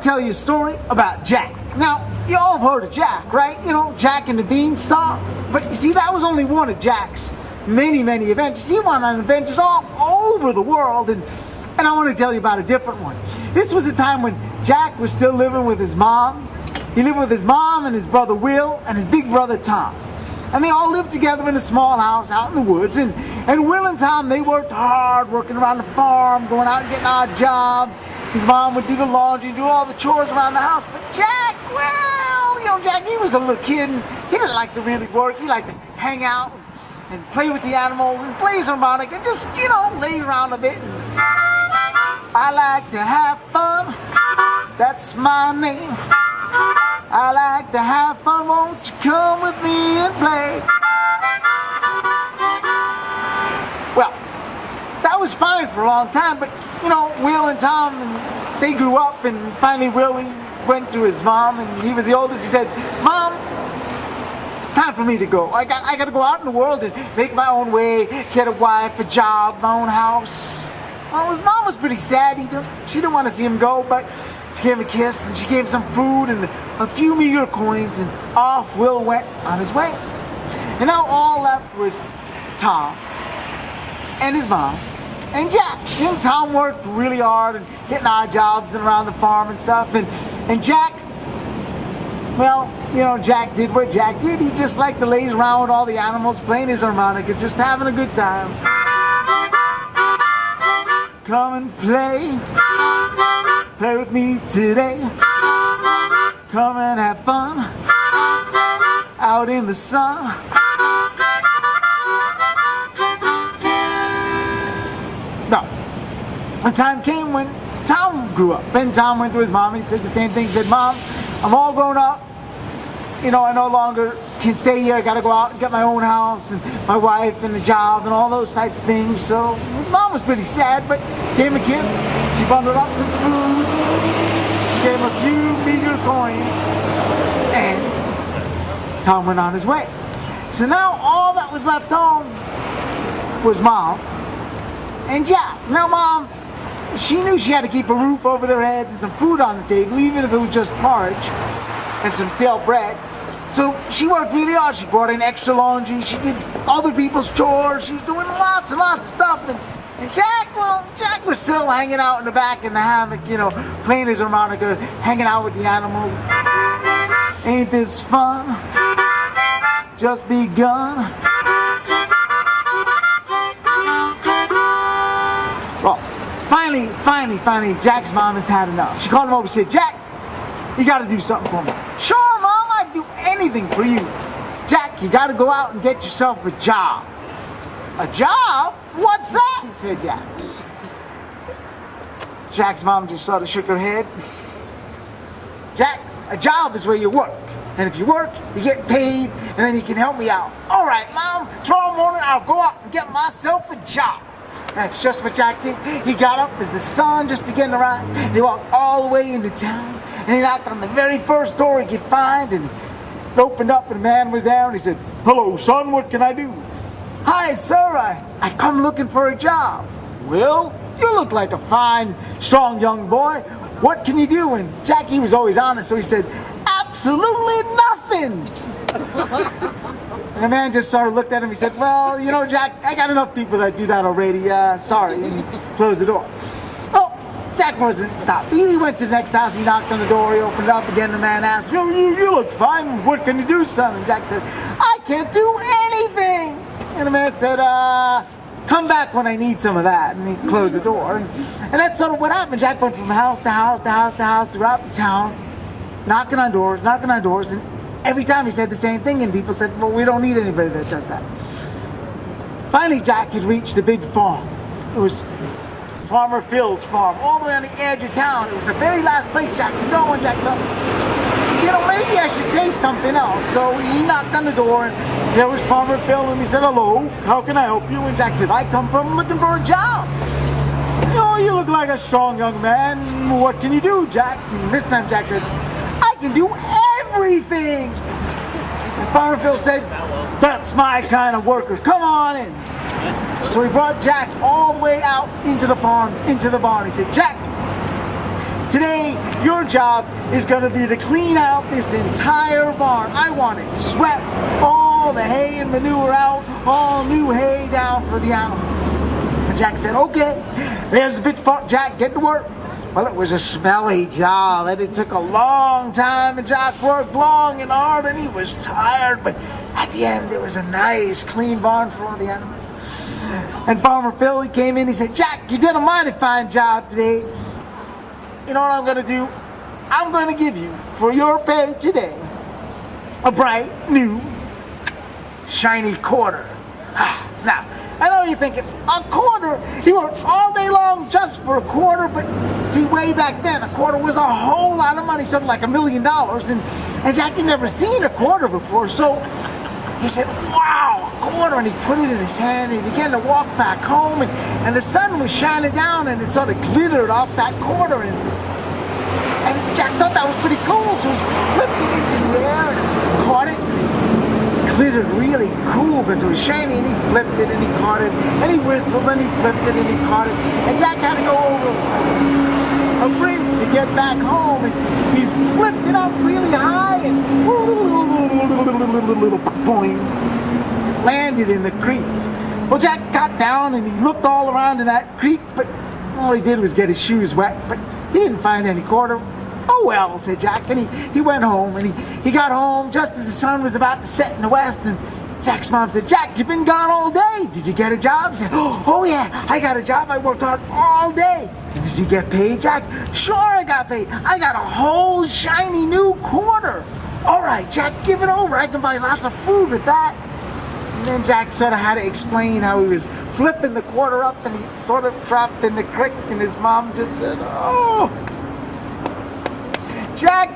tell you a story about Jack. Now, you all have heard of Jack, right? You know, Jack and the Beanstalk. But you see, that was only one of Jack's many, many adventures. He went on adventures all over the world, and I want to tell you about a different one. This was a time when Jack was still living with his mom. He lived with his mom and his brother Will and his big brother Tom. And they all lived together in a small house out in the woods. And Will and Tom, they worked hard, working around the farm, going out and getting odd jobs. His mom would do the laundry, do all the chores around the house. But Jack, well, you know, Jack, he was a little kid, and he didn't like to really work. He liked to hang out and play with the animals and play his harmonica and just, you know, lay around a bit. I like to have fun, that's my name. I like to have fun, won't you come with me and play? Well, that was fine for a long time, but, you know, Will and Tom, they grew up, and finally Willie went to his mom, and he was the oldest. He said, Mom, it's time for me to go. I got to go out in the world and make my own way, get a wife, a job, my own house. Well, his mom was pretty sad. She didn't want to see him go, but she gave him a kiss, and she gave him some food and a few meager coins, and off Will went on his way. And now all left was Tom and his mom and Jack. You know, Tom worked really hard and getting odd jobs and around the farm and stuff, and Jack, well, you know, Jack did what Jack did. He just liked to lay around with all the animals, playing his harmonica, just having a good time. Come and play with me today. Come and have fun out in the sun. Now, the time came when Tom grew up. Then Tom went to his mom and he said the same thing. He said, Mom, I'm all grown up. You know, I no longer can stay here. I got to go out and get my own house and my wife and a job and all those types of things. So his mom was pretty sad, but she gave him a kiss. She bundled up some food. She gave him a few meager coins, and Tom went on his way. So now all that was left home was Mom and Jack. Now Mom, she knew she had to keep a roof over their heads and some food on the table, even if it was just porridge and some stale bread. So she worked really hard. She brought in extra laundry. She did other people's chores. She was doing lots and lots of stuff. And Jack, well, Jack was still hanging out in the back in the hammock, you know, playing his harmonica, hanging out with the animals. Ain't this fun? Just begun. Well, finally, Jack's mom has had enough. She called him over. She said, Jack, you got to do something for me. Sure, Mom, I'd do anything for you. Jack, you got to go out and get yourself a job. A job? What's that? Said Jack. Jack's mom just sort of shook her head. Jack, a job is where you work. And if you work, you get paid, and then you can help me out. All right, Mom, tomorrow morning I'll go out and get myself a job. That's just what Jack did. He got up as the sun just began to rise. They walked all the way into town, and he knocked on the very first door he could find, and it opened up, and a man was there, and he said, Hello, son, what can I do? Hi, sir, I've come looking for a job. Well, you look like a fine, strong young boy. What can you do? And Jackie was always honest, so he said, absolutely nothing. And the man just sort of looked at him. He said, well, you know, Jack, I got enough people that do that already. Sorry. And he closed the door. Well, Jack wasn't stopped. He went to the next house. He knocked on the door. He opened it up again. The man asked, you look fine. What can you do, son? And Jack said, I can't do anything. And the man said, come back when I need some of that. And he closed the door. And that's sort of what happened. Jack went from house to house to house to house throughout the town, knocking on doors. And every time he said the same thing, and people said, well, we don't need anybody that does that. Finally, Jack had reached a big farm. It was Farmer Phil's farm, all the way on the edge of town. It was the very last place Jack could go, and Jack thought, you know, maybe I should say something else. So he knocked on the door, and there was Farmer Phil, and he said, hello, how can I help you? And Jack said, I come from looking for a job. You know, you look like a strong young man. What can you do, Jack? And this time Jack said, I can do everything. And Farmer Phil said, that's my kind of workers. Come on in. So he brought Jack all the way out into the farm, into the barn. He said, Jack, Today, your job is going to be to clean out this entire barn. I want it swept, all the hay and manure out, all new hay down for the animals. And Jack said, okay, there's the bitch for Jack, get to work. Well, it was a smelly job, and it took a long time, and Jack worked long and hard, and he was tired, but at the end, there was a nice, clean barn for all the animals. And Farmer Phil, he came in, he said, Jack, you did a mighty fine job today. You know what I'm going to do? I'm going to give you, for your pay today, a bright, new, shiny quarter. Now, I know you're thinking, a quarter? You worked all day long just for a quarter, but see, way back then, a quarter was a whole lot of money, something like $1 million, and Jack had never seen a quarter before, so he said, wow, a quarter, and he put it in his hand, and he began to walk back home, and the sun was shining down, and it sort of glittered off that quarter, and Jack thought that was pretty cool, so he flipped it into the air, and caught it, and it glittered really cool, because it was shiny, and he flipped it, and he caught it, and he whistled, and he flipped it, and he caught it, and Jack had to go over a bridge to get back home, and he flipped it up really high, and boing, it landed in the creek. Well, Jack got down and he looked all around in that creek, but all he did was get his shoes wet, but he didn't find any quarter. Oh well, said Jack, and he went home, and he got home just as the sun was about to set in the west, and Jack's mom said, Jack, you've been gone all day. Did you get a job? He said, oh yeah, I got a job. I worked hard all day. Did you get paid, Jack? Sure, I got paid. I got a whole shiny new quarter. All right, Jack, give it over. I can buy lots of food with that. And then Jack sort of had to explain how he was flipping the quarter up, and he sort of dropped in the creek, and his mom just said, oh, Jack,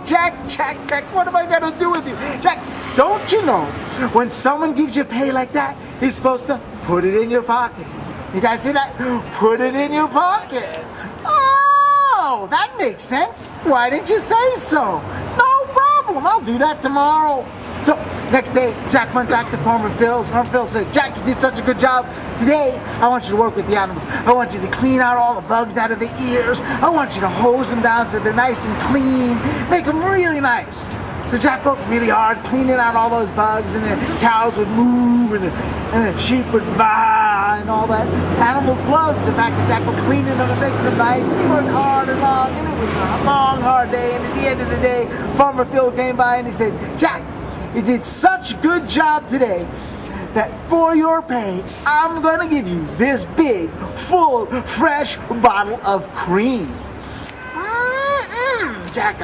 what am I going to do with you? Jack, don't you know, when someone gives you pay like that, he's supposed to put it in your pocket. You guys see that? Put it in your pocket. Oh, that makes sense. Why didn't you say so? No problem. I'll do that tomorrow. So, next day, Jack went back to Farmer Phil's. Farmer Phil said, Jack, you did such a good job. Today, I want you to work with the animals. I want you to clean out all the bugs out of the ears. I want you to hose them down so they're nice and clean. Make them really nice. So Jack worked really hard, cleaning out all those bugs, and the cows would move, and the sheep would baa, and all that. Animals loved the fact that Jack was cleaning them and making them nice, and he worked hard and long, and it was a long, hard day, and at the end of the day, Farmer Phil came by and he said, Jack, you did such a good job today that for your pay, I'm going to give you this big, full, fresh bottle of cream. Jack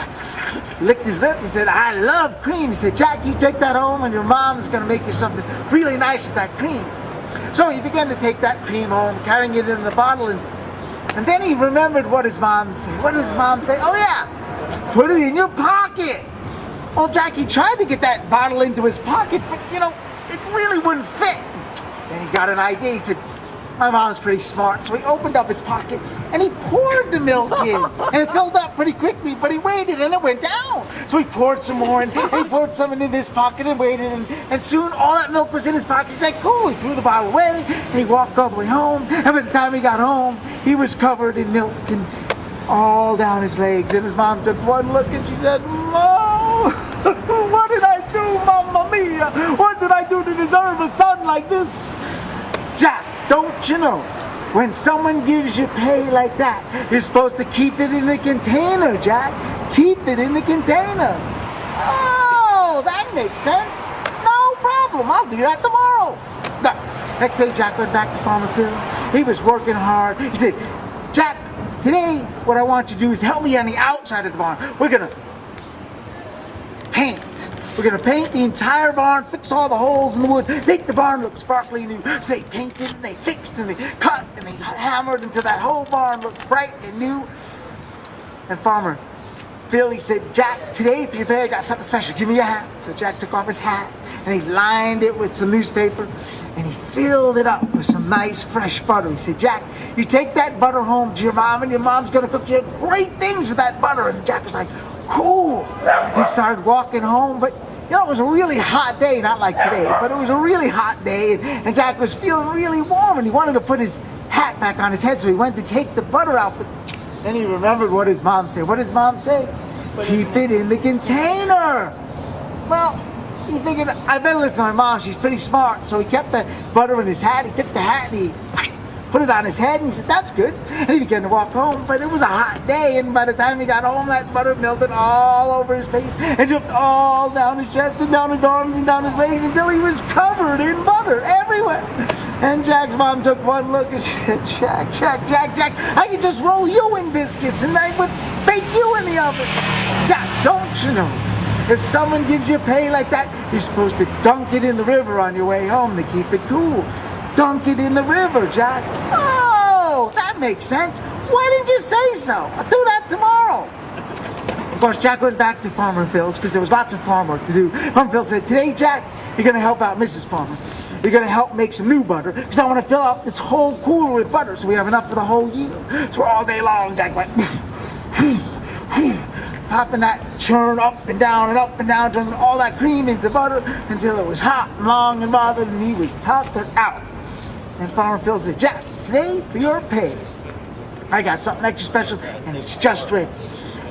licked his lips. He said, I love cream. He said, Jack, you take that home and your mom's going to make you something really nice with that cream. So he began to take that cream home, carrying it in the bottle, and then he remembered what his mom said. What did his mom say? Oh yeah, put it in your pocket. Well, Jack, he tried to get that bottle into his pocket, but you know, it really wouldn't fit. Then he got an idea. He said, my mom's pretty smart, so he opened up his pocket and he poured the milk in. And it filled up pretty quickly, but he waited and it went down. So he poured some more and he poured some into his pocket and waited, and soon all that milk was in his pocket. He's like, cool. He threw the bottle away and he walked all the way home. And by the time he got home, he was covered in milk and all down his legs. And his mom took one look and she said, Mom, what did I do, Mamma Mia? What did I do to deserve a son like this? Jack, don't you know, when someone gives you pay like that, you're supposed to keep it in the container, Jack. Keep it in the container. Oh, that makes sense. No problem. I'll do that tomorrow. Next day, Jack went back to Farmer Phil. He was working hard. He said, Jack, today what I want you to do is help me on the outside of the barn. We're going to paint. We're going to paint the entire barn, fix all the holes in the wood, make the barn look sparkly new. So they painted and they fixed and they cut and they hammered until that whole barn looked bright and new. And Farmer Phil, he said, Jack, today for your pay I got something special. Give me your hat. So Jack took off his hat and he lined it with some newspaper and he filled it up with some nice fresh butter. He said, Jack, you take that butter home to your mom and your mom's going to cook you great things with that butter. And Jack was like, cool. He started walking home, but you know, it was a really hot day, not like today, but it was a really hot day, and Jack was feeling really warm, and he wanted to put his hat back on his head, so he went to take the butter out, but Then he remembered what his mom said. What did his mom say? Keep it in the container. Well, he figured, I better listen to my mom. She's pretty smart. So he kept the butter in his hat. He took the hat and he put it on his head, and he said, that's good. And he began to walk home, but it was a hot day, and by the time he got home, that butter melted all over his face and dripped all down his chest and down his arms and down his legs until he was covered in butter everywhere. And Jack's mom took one look and she said, Jack, I could just roll you in biscuits and I would bake you in the oven. Jack, don't you know, if someone gives you pay like that, you're supposed to dunk it in the river on your way home to keep it cool. Dunk it in the river, Jack. Oh, that makes sense. Why didn't you say so? I'll do that tomorrow. Of course, Jack went back to Farmer Phil's because there was lots of farm work to do. Farmer Phil said, today, Jack, you're going to help out Mrs. Farmer. You're going to help make some new butter because I want to fill up this whole cooler with butter so we have enough for the whole year. So all day long, Jack went popping that churn up and down, turning all that cream into butter until it was hot and long and bothered, and he was tucked out. And Farmer Phil said, Jack, today for your pay, I got something extra special, and it's just ready.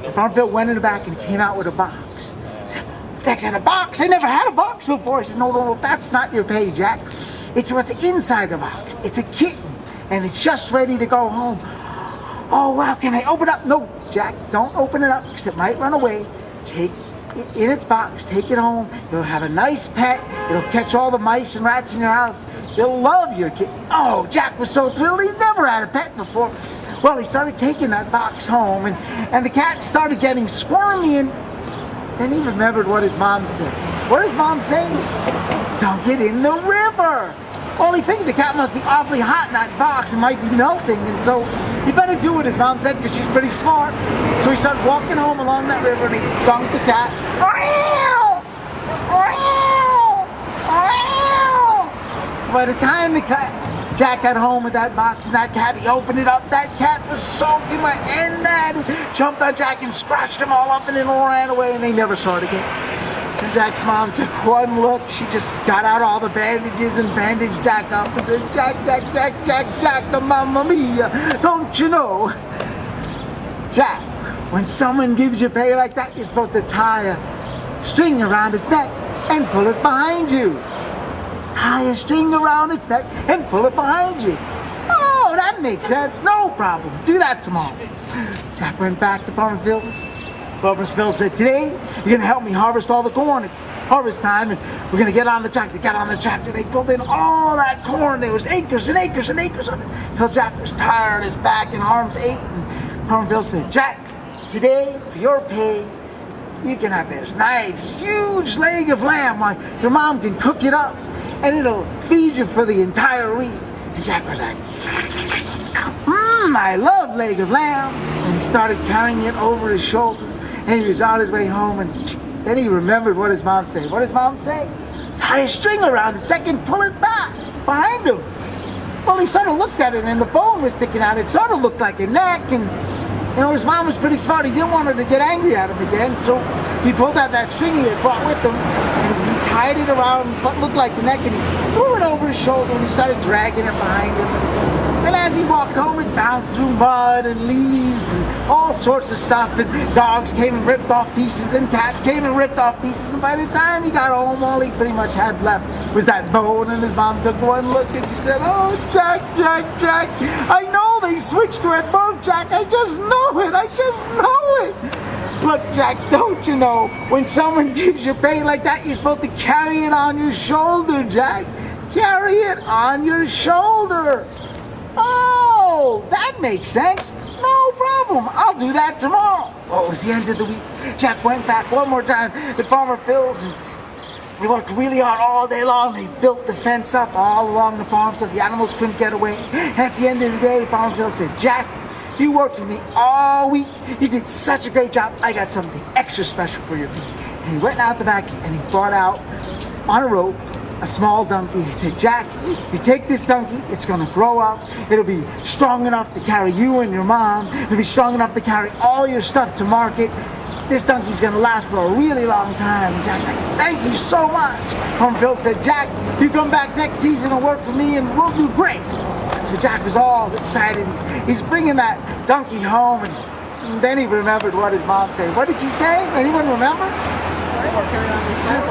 And Farmer Phil went in the back and came out with a box. He said, Jack's had a box? I never had a box before. I said, no, that's not your pay, Jack. It's what's inside the box. It's a kitten, and it's just ready to go home. Oh, wow, can I open it up? No, Jack, don't open it up because it might run away. Take it in its box, take it home. You'll have a nice pet. It'll catch all the mice and rats in your house. You'll love your kitten. Oh, Jack was so thrilled. He'd never had a pet before. Well, he started taking that box home, and the cat started getting squirmy, and then he remembered what his mom said. What did his mom say? Dunk it in the river. Well, he figured the cat must be awfully hot in that box and might be melting, and so he better do what his mom said because she's pretty smart. So he started walking home along that river, and he dunked the cat. By the time Jack got home with that box and that cat, he opened it up. That cat was soaking wet and mad. He jumped on Jack and scratched him all up and then ran away, and they never saw it again. And Jack's mom took one look. She just got out all the bandages and bandaged Jack up and said, Jack, mamma mia, don't you know? Jack, when someone gives you pay like that, you're supposed to tie a string around its neck and pull it behind you. Tie a string around its neck and pull it behind you. Oh, that makes sense. No problem. Do that tomorrow. Jack went back to Farmer Phil's. Farmer Phil said, today, you're going to help me harvest all the corn. It's harvest time, and we're going to get on the tractor. They got on the tractor. They pulled in all that corn. There was acres and acres and acres of it. Until Jack was tired, his back and arms ached. And Farmer Phil said, Jack, today, for your pay, you can have this nice, huge leg of lamb. Why, your mom can cook it up, and it'll feed you for the entire week. And Jack was like, I love leg of lamb. And he started carrying it over his shoulder. And he was on his way home, and then he remembered what his mom said. What did his mom say? Tie a string around his neck and pull it back behind him. Well, he sort of looked at it, and the bone was sticking out. It sort of looked like a neck, and you know, his mom was pretty smart. He didn't want her to get angry at him again, so he pulled out that string he had brought with him, and he tied it around what looked like the neck, and he threw it over his shoulder, and he started dragging it behind him. And as he walked home, it bounced through mud and leaves and all sorts of stuff. And dogs came and ripped off pieces, and cats came and ripped off pieces. And by the time he got home, all he pretty much had left was that bone. And his mom took one look and she said, oh, Jack, I know they switched to it both, Jack. I just know it. Look, Jack, don't you know, when someone gives you pay like that, you're supposed to carry it on your shoulder, Jack. Carry it on your shoulder. Oh, that makes sense. No problem. I'll do that tomorrow. Well, it was the end of the week. Jack went back one more time to Farmer Phil's, and they worked really hard all day long. They built the fence up all along the farm so the animals couldn't get away. And at the end of the day, Farmer Phil said, Jack, you worked for me all week. You did such a great job. I got something extra special for you. And he went out the back and he brought out on a rope a small donkey. He said, Jack, you take this donkey, it's going to grow up. It'll be strong enough to carry you and your mom. It'll be strong enough to carry all your stuff to market. This donkey's going to last for a really long time. And Jack's like, thank you so much. Farmer Phil said, Jack, you come back next season and work for me and we'll do great. So but Jack was all excited. He's bringing that donkey home, and then he remembered what his mom said. What did she say? Anyone remember?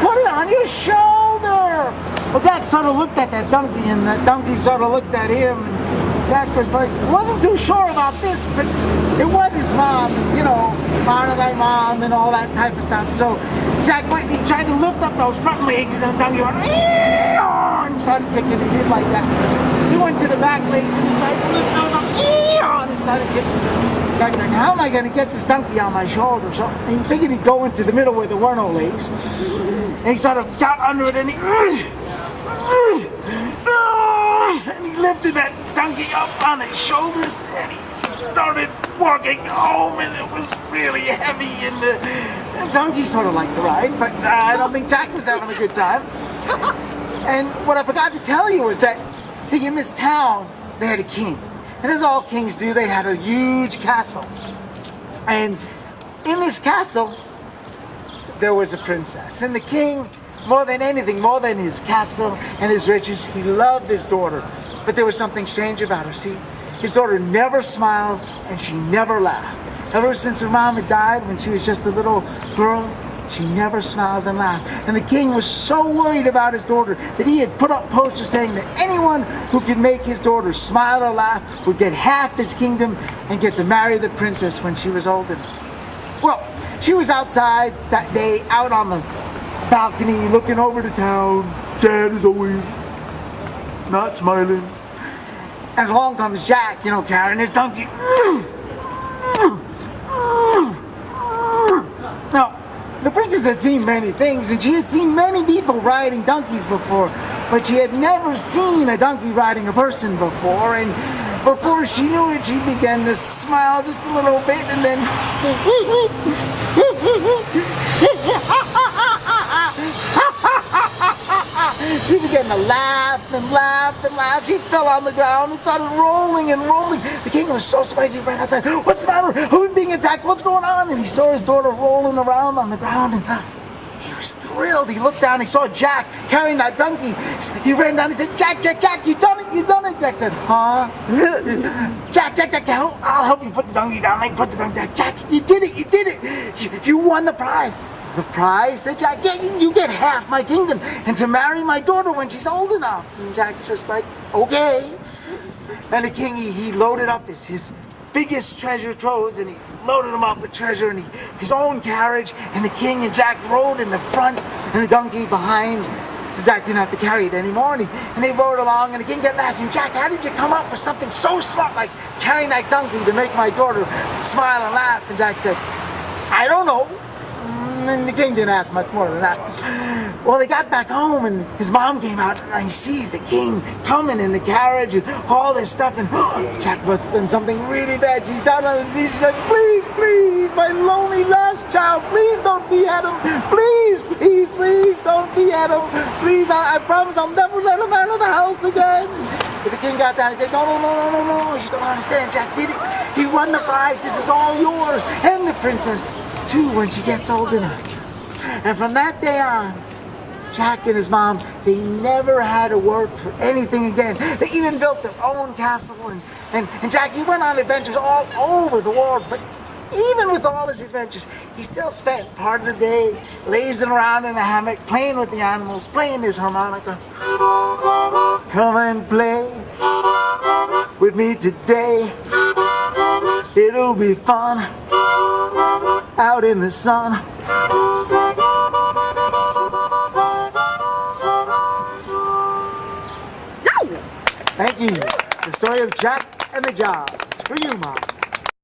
Put it on your shoulder. Well, Jack sort of looked at that donkey, and that donkey sort of looked at him. And Jack was like, wasn't too sure about this, but it was his mom, you know, honor thy mom and all that type of stuff. So Jack went and he tried to lift up those front legs, and the donkey went, and started kicking. He did like that. He went to the back legs and he tried to lift those up, and started kicking. Jack's like, how am I going to get this donkey on my shoulder? So he figured he'd go into the middle where there were no legs. And he sort of got under it, and he lifted that donkey up on his shoulders, and he started walking home, and it was really heavy, and the donkey sort of liked the ride, but I don't think Jack was having a good time. And what I forgot to tell you is that, see, in this town, they had a king. And as all kings do, they had a huge castle. And in this castle, there was a princess. And the king, more than anything, more than his castle and his riches, he loved his daughter. But there was something strange about her. See, his daughter never smiled and she never laughed. Ever since her mom had died when she was just a little girl, she never smiled and laughed. And the king was so worried about his daughter that he had put up posters saying that anyone who could make his daughter smile or laugh would get half his kingdom and get to marry the princess when she was old enough. Well, she was outside that day, out on the balcony, looking over the town, sad as always, not smiling. And along comes Jack, you know, carrying his donkey. Now, the princess had seen many things, and she had seen many people riding donkeys before, but she had never seen a donkey riding a person before, and before she knew it, she began to smile just a little bit, and then she began to laugh and laugh and laugh. She fell on the ground and started rolling and rolling. The king was so surprised, he ran outside. What's the matter? Who's being attacked? What's going on? And he saw his daughter rolling around on the ground, and he was thrilled. He looked down, he saw Jack carrying that donkey. He ran down, he said, Jack, Jack, Jack, you done it, you done it. Jack said, huh? Jack, Jack, Jack, I'll help you put the donkey down. I put the donkey down. Jack, you did it, you did it. You won the prize. The prize? Said Jack, yeah, you get half my kingdom and to marry my daughter when she's old enough. And Jack's just like, okay. And the king, he loaded up his biggest treasure troves, and he loaded them up with treasure and his own carriage, and the king and Jack rode in the front and the donkey behind. So Jack didn't have to carry it anymore, and they rode along, and the king kept asking, Jack, how did you come up with something so smart like carrying that donkey to make my daughter smile and laugh? And Jack said, I don't know. And the king didn't ask much more than that. Well, they got back home, and his mom came out, and he sees the king coming in the carriage and all this stuff, and Jack must have done something really bad. She's down on his knees. She said, please, please, my lonely lost child, please don't behead him. Please, please, please don't behead him. Please, I promise I'll never let him out of the house again. But the king got down and said, no, you don't understand. Jack did it. He won the prize. This is all yours. And the princess, too, when she gets old enough. And from that day on, Jack and his mom, they never had to work for anything again. They even built their own castle, and Jack, he went on adventures all over the world, but even with all his adventures, he still spent part of the day lazing around in a hammock, playing with the animals, playing his harmonica. Come and play with me today. It'll be fun out in the sun. Thank you. The story of Jack and the Jobs. For you, Mom.